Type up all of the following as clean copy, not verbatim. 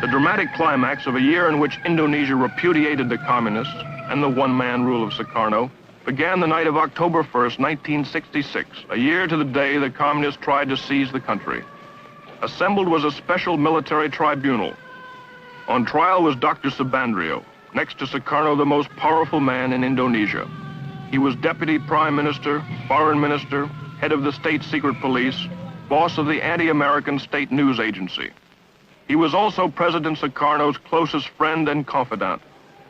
The dramatic climax of a year in which Indonesia repudiated the communists and the one-man rule of Sukarno began the night of October 1st, 1966, a year to the day the communists tried to seize the country. Assembled was a special military tribunal. On trial was Dr. Subandrio, next to Sukarno the most powerful man in Indonesia. He was Deputy Prime Minister, Foreign Minister, head of the State Secret Police, boss of the anti-American State News Agency. He was also President Sukarno's closest friend and confidant.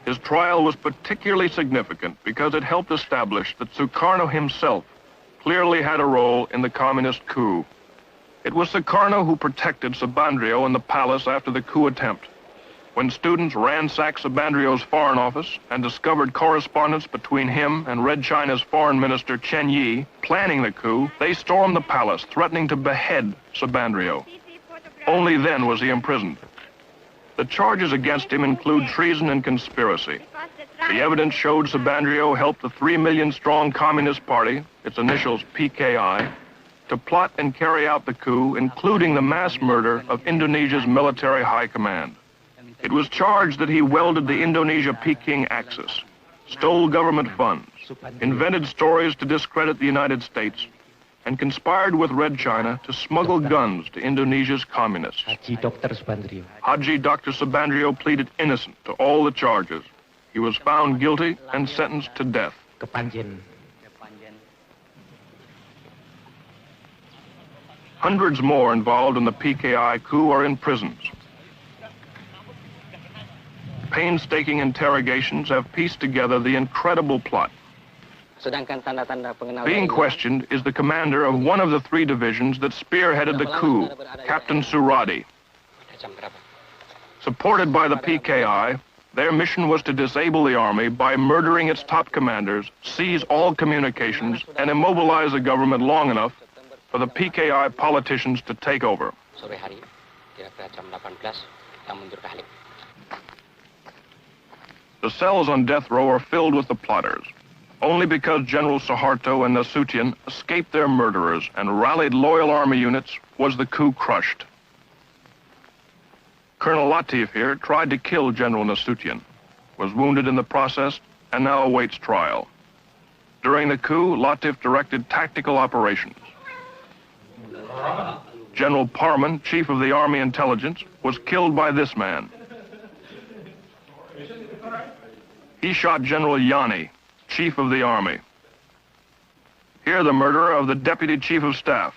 His trial was particularly significant because it helped establish that Sukarno himself clearly had a role in the communist coup. It was Sukarno who protected Subandrio in the palace after the coup attempt. When students ransacked Subandrio's foreign office and discovered correspondence between him and Red China's foreign minister Chen Yi planning the coup, they stormed the palace, threatening to behead Subandrio. Only then was he imprisoned. The charges against him include treason and conspiracy. The evidence showed Subandrio helped the 3 million-strong Communist Party, its initials PKI, to plot and carry out the coup, including the mass murder of Indonesia's military high command. It was charged that he welded the Indonesia-Peking axis, stole government funds, invented stories to discredit the United States, and conspired with Red China to smuggle guns to Indonesia's communists. Haji Dr. Subandrio pleaded innocent to all the charges. He was found guilty and sentenced to death. Hundreds more involved in the PKI coup are in prisons. Painstaking interrogations have pieced together the incredible plot. Being questioned is the commander of one of the 3 divisions that spearheaded the coup, Kapten Suradi. Supported by the PKI, their mission was to disable the army by murdering its top commanders, seize all communications, and immobilize the government long enough for the PKI politicians to take over. The cells on death row are filled with the plotters. Only because General Suharto and Nasution escaped their murderers and rallied loyal army units was the coup crushed. Colonel Latief here tried to kill General Nasution, was wounded in the process, and now awaits trial. During the coup, Latief directed tactical operations. General Parman, chief of the Army Intelligence, was killed by this man. He shot General Yani, Chief of the Army. Here, the murderer of the Deputy Chief of Staff.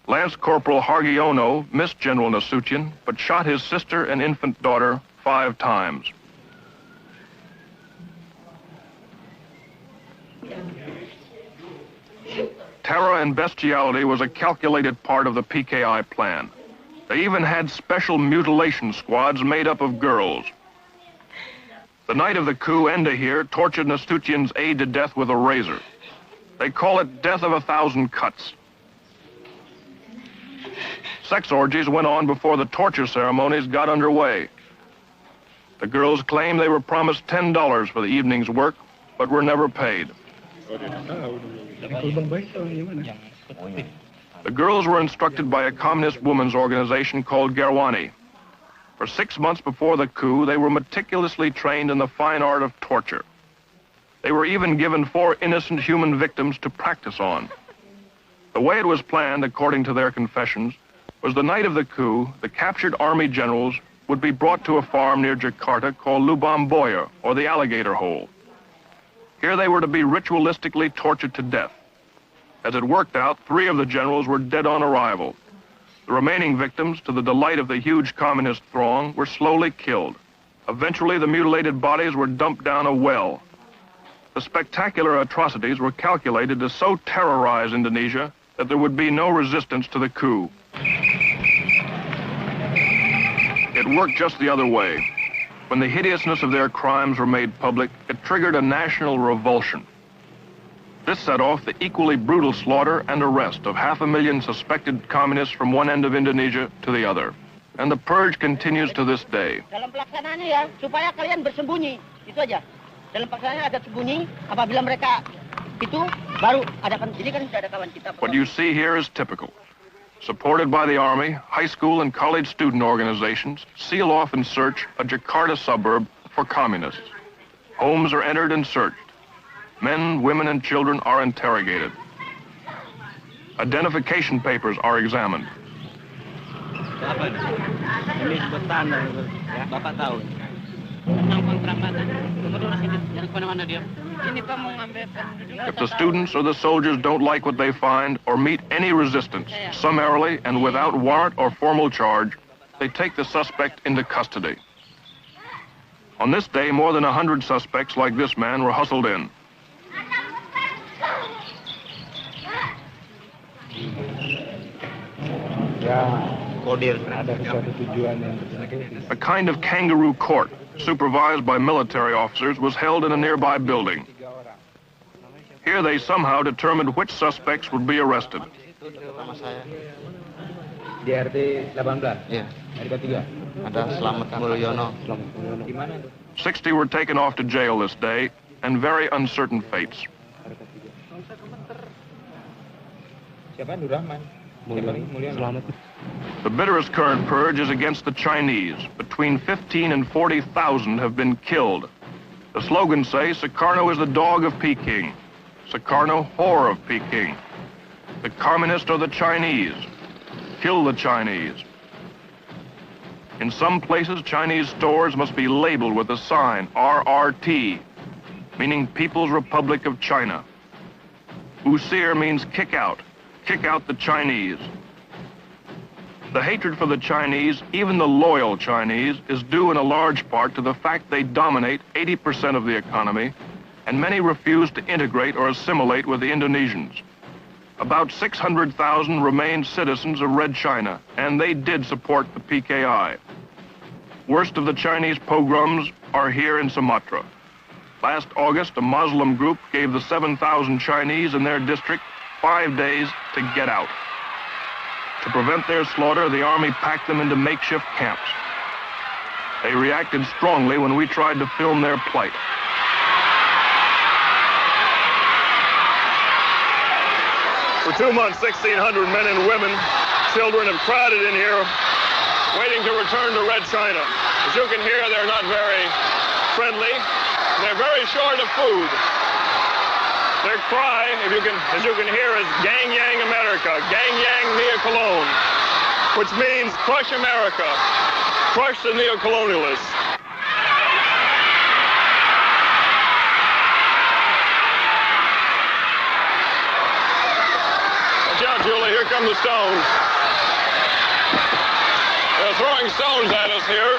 Lance Corporal Hargiono missed General Nasution, but shot his sister and infant daughter 5 times. Terror and bestiality was a calculated part of the PKI plan. They even had special mutilation squads made up of girls. The night of the coup, Enda here tortured Nasution's aide to death with a razor. They call it death of 1,000 cuts. Sex orgies went on before the torture ceremonies got underway. The girls claim they were promised $10 for the evening's work, but were never paid. The girls were instructed by a communist women's organization called Gerwani. For 6 months before the coup, they were meticulously trained in the fine art of torture. They were even given 4 innocent human victims to practice on. The way it was planned, according to their confessions, was the night of the coup, the captured army generals would be brought to a farm near Jakarta called Lubang Buaya, or the Alligator Hole. Here they were to be ritualistically tortured to death. As it worked out, 3 of the generals were dead on arrival. The remaining victims, to the delight of the huge communist throng, were slowly killed. Eventually, the mutilated bodies were dumped down a well. The spectacular atrocities were calculated to so terrorize Indonesia that there would be no resistance to the coup. It worked just the other way. When the hideousness of their crimes were made public, it triggered a national revulsion. This set off the equally brutal slaughter and arrest of 500,000 suspected communists from one end of Indonesia to the other. And the purge continues to this day. Dalam pelaksanaannya ya, supaya kalian bersembunyi, itu aja. Dalam pelaksanaannya agak sembunyi, apabila mereka itu baru adakan, ini kan sudah ada kawan kita. What you see here is typical. supported by the Army, high school and college student organizations, seal off and search a Jakarta suburb for communists. Homes are entered and searched. Men, women, and children are interrogated. Identification papers are examined. If the students or the soldiers don't like what they find or meet any resistance, summarily and without warrant or formal charge, they take the suspect into custody. On this day, more than 100 suspects like this man were hustled in. A kind of kangaroo court, supervised by military officers, was held in a nearby building. Here they somehow determined which suspects would be arrested. Di RT 18. Iya. RT 3. Ada Slamet Mulyono. 60 were taken off to jail this day, and very uncertain fates. Siapa? Nurrahman. Mulyono. The bitterest current purge is against the Chinese. Between 15 and 40,000 have been killed. The slogans say, Sukarno is the dog of Peking. Sukarno, whore of Peking. The communists are the Chinese. Kill the Chinese. In some places, Chinese stores must be labeled with a sign, RRT, meaning People's Republic of China. Usir means kick out the Chinese. The hatred for the Chinese, even the loyal Chinese, is due in a large part to the fact they dominate 80% of the economy, and many refuse to integrate or assimilate with the Indonesians. About 600,000 remained citizens of Red China, and they did support the PKI. Worst of the Chinese pogroms are here in Sumatra. Last August, a Muslim group gave the 7,000 Chinese in their district 5 days to get out. To prevent their slaughter, the Army packed them into makeshift camps. They reacted strongly when we tried to film their plight. For 2 months, 1,600 men and women, children have crowded in here, waiting to return to Red China. As you can hear, they're not very friendly. They're very short of food. Their cry, as you can hear, is Gang Yang America, Gang Yang Neo Cologne, which means crush America, crush the neo-colonialists. Watch out, Julie, here come the stones. They're throwing stones at us here.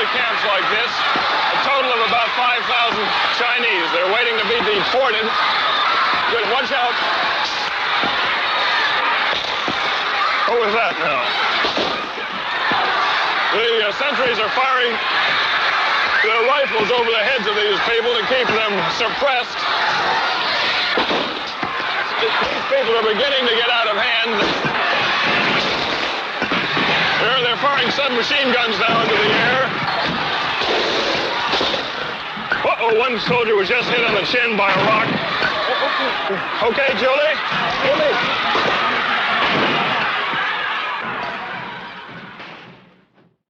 Camps like this, a total of about 5,000 Chinese. They're waiting to be deported. Good, watch out. What was that now? The sentries are firing their rifles over the heads of these people to keep them suppressed. These people are beginning to get out of hand. They're firing submachine guns now into the air. Uh-oh, one soldier was just hit on the chin by a rock. Okay, Julie?